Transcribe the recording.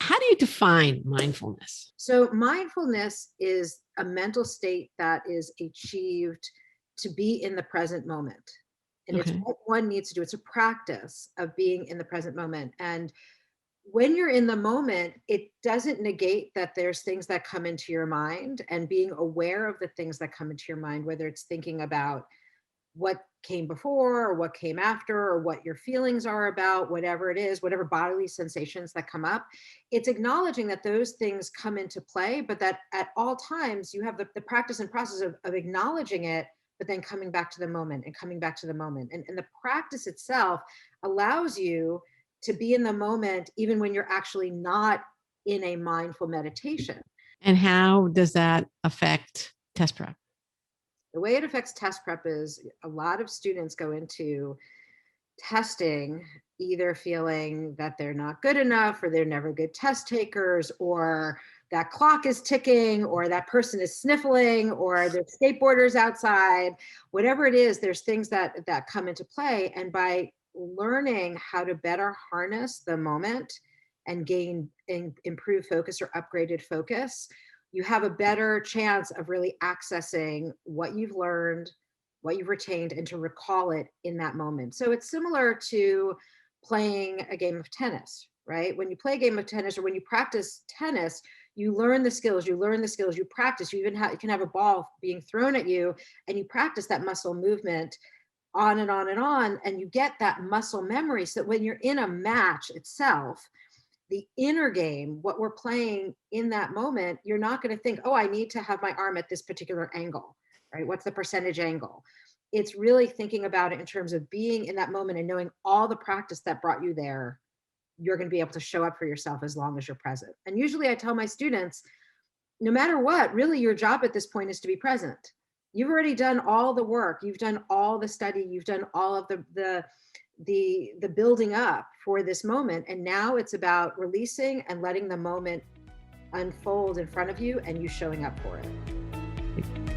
how do you define mindfulness? So mindfulness is a mental state that is achieved to be in the present moment. And it's Okay. what one needs to do. It's a practice of being in the present moment. And when you're in the moment, it doesn't negate that there's things that come into your mind, and being aware of the things that come into your mind, whether it's thinking about what came before or what came after or what your feelings are about, whatever it is, whatever bodily sensations that come up. It's acknowledging that those things come into play, but that at all times you have the practice and process of acknowledging it, but then coming back to the moment and coming back to the moment. And the practice itself allows you to be in the moment even when you're actually not in a mindful meditation. And how does that affect test prep? The way it affects test prep is a lot of students go into testing either feeling that they're not good enough, or they're never good test takers, or that clock is ticking, or that person is sniffling, or there's skateboarders outside. Whatever it is, there's things that come into play. And by learning how to better harness the moment and gain improve focus or upgraded focus, you have a better chance of really accessing what you've learned, what you've retained, and to recall it in that moment. So it's similar to playing a game of tennis, right? When you play a game of tennis, or when you practice tennis, you learn the skills, you practice, you can have a ball being thrown at you, and you practice that muscle movement on and on and on, and you get that muscle memory, so that when you're in a match itself, the inner game, what we're playing in that moment, you're not going to think, oh, I need to have my arm at this particular angle, right? What's the percentage angle? It's really thinking about it in terms of being in that moment and knowing all the practice that brought you there. You're going to be able to show up for yourself as long as you're present. And usually I tell my students, no matter what, really your job at this point is to be present. You've already done all the work. You've done all the study. You've done all of the building up for this moment, and now it's about releasing and letting the moment unfold in front of you and you showing up for it.